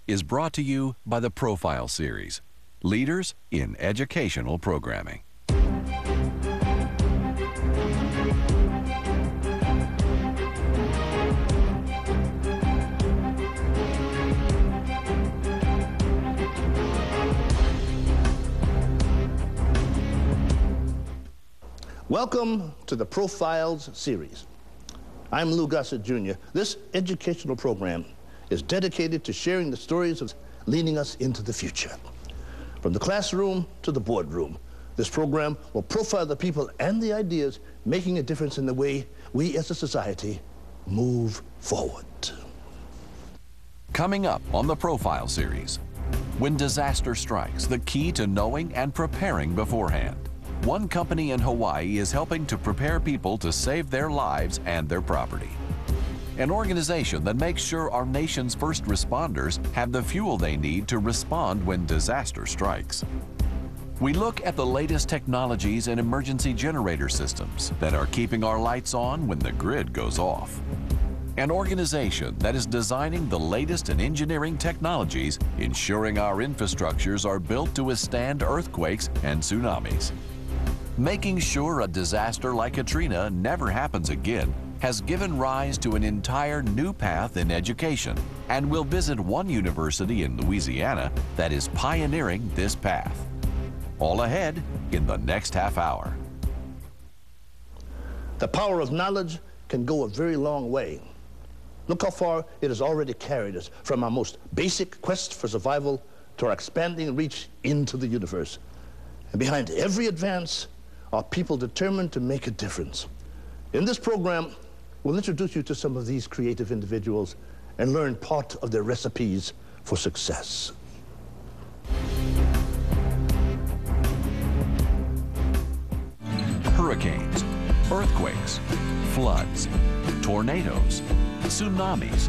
is brought to you by the Profile Series, leaders in educational programming. Welcome to the Profiles series. I'm Gossett Jr. This educational program is dedicated to sharing the stories of leading us into the future. From the classroom to the boardroom, this program will profile the people and the ideas making a difference in the way we as a society move forward. Coming up on the Profile Series, when disaster strikes, the key to knowing and preparing beforehand. One company in Hawaii is helping to prepare people to save their lives and their property. An organization that makes sure our nation's first responders have the fuel they need to respond when disaster strikes. We look at the latest technologies and emergency generator systems that are keeping our lights on when the grid goes off. An organization that is designing the latest in engineering technologies, ensuring our infrastructures are built to withstand earthquakes and tsunamis. Making sure a disaster like Katrina never happens again has given rise to an entire new path in education, and we'll visit one university in Louisiana that is pioneering this path. All ahead in the next half hour. The power of knowledge can go a very long way. Look how far it has already carried us, from our most basic quest for survival to our expanding reach into the universe. And behind every advance are people determined to make a difference. In this program, we'll introduce you to some of these creative individuals and learn part of their recipes for success. Hurricanes, earthquakes, floods, tornadoes, tsunamis.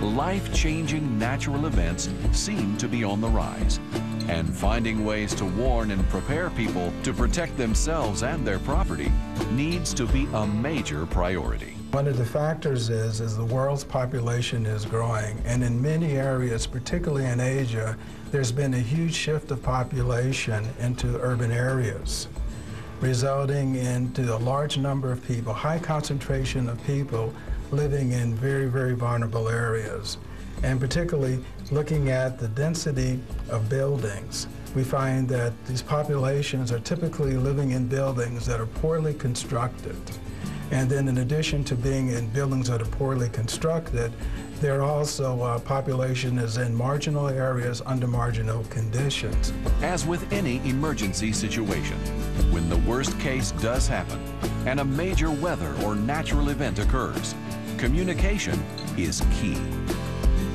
Life-changing natural events seem to be on the rise. And finding ways to warn and prepare people to protect themselves and their property needs to be a major priority. One of the factors is the world's population is growing, and in many areas, particularly in Asia, there's been a huge shift of population into urban areas, resulting into a large number of people, high concentration of people living in very, very vulnerable areas. And particularly looking at the density of buildings, we find that these populations are typically living in buildings that are poorly constructed. And then in addition to being in buildings that are poorly constructed, there are also population is in marginal areas under marginal conditions. As with any emergency situation, when the worst case does happen and a major weather or natural event occurs, communication is key.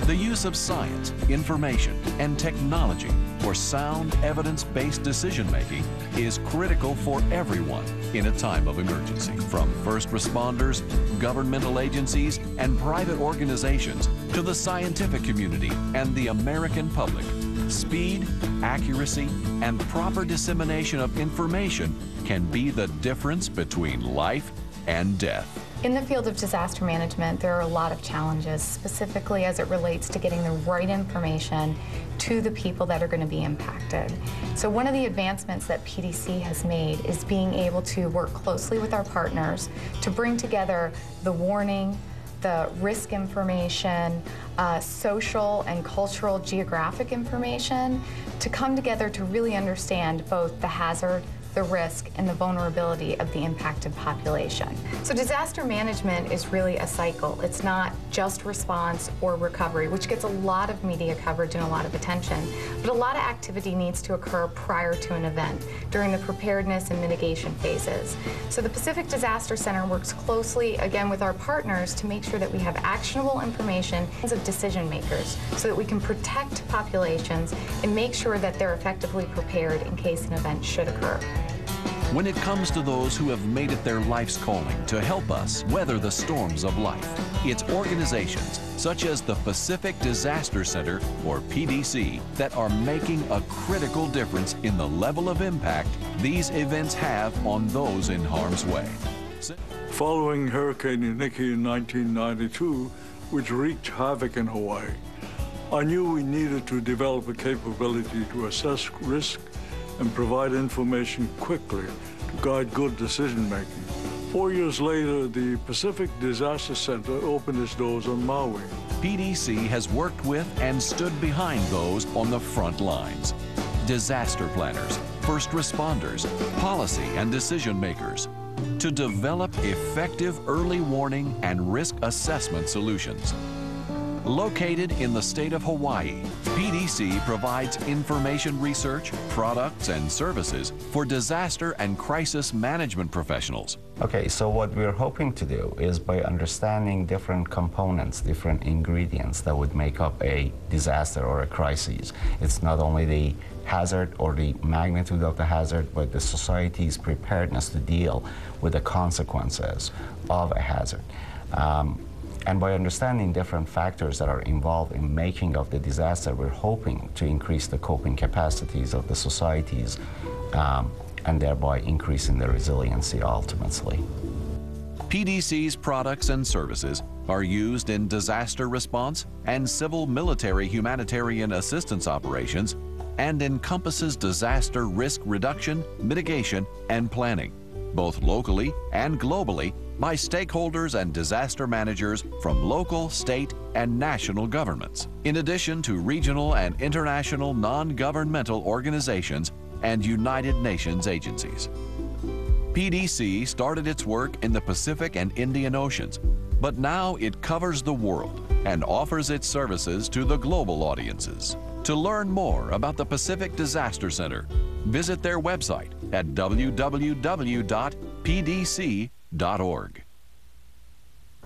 The use of science, information, and technology for sound, evidence-based decision-making is critical for everyone in a time of emergency. From first responders, governmental agencies, and private organizations to the scientific community and the American public, speed, accuracy, and proper dissemination of information can be the difference between life and death. In the field of disaster management, there are a lot of challenges, specifically as it relates to getting the right information to the people that are going to be impacted. So one of the advancements that PDC has made is being able to work closely with our partners to bring together the warning, the risk information, social and cultural geographic information to come together to really understand both the hazard, the risk, and the vulnerability of the impacted population. So disaster management is really a cycle. It's not just response or recovery, which gets a lot of media coverage and a lot of attention, but a lot of activity needs to occur prior to an event, during the preparedness and mitigation phases. So the Pacific Disaster Center works closely, again, with our partners to make sure that we have actionable information of decision makers so that we can protect populations and make sure that they're effectively prepared in case an event should occur. When it comes to those who have made it their life's calling to help us weather the storms of life, it's organizations such as the Pacific Disaster Center, or PDC, that are making a critical difference in the level of impact these events have on those in harm's way. Following Hurricane Nikki in 1992, which wreaked havoc in Hawaii, I knew we needed to develop a capability to assess risk and provide information quickly to guide good decision-making. 4 years later, the Pacific Disaster Center opened its doors on Maui. PDC has worked with and stood behind those on the front lines. Disaster planners, first responders, policy and decision makers, to develop effective early warning and risk assessment solutions. Located in the state of Hawaii, PDC provides information research, products, and services for disaster and crisis management professionals. Okay, so what we're hoping to do is by understanding different components, different ingredients that would make up a disaster or a crisis. It's not only the hazard or the magnitude of the hazard, but the society's preparedness to deal with the consequences of a hazard. And by understanding different factors that are involved in making of the disaster, we're hoping to increase the coping capacities of the societies and thereby increasing their resiliency ultimately. PDC's products and services are used in disaster response and civil military humanitarian assistance operations and encompasses disaster risk reduction, mitigation, and planning, both locally and globally, by stakeholders and disaster managers from local, state, and national governments, in addition to regional and international non-governmental organizations and United Nations agencies. PDC started its work in the Pacific and Indian Oceans, but now it covers the world and offers its services to the global audiences. To learn more about the Pacific Disaster Center, visit their website at www.pdc.org.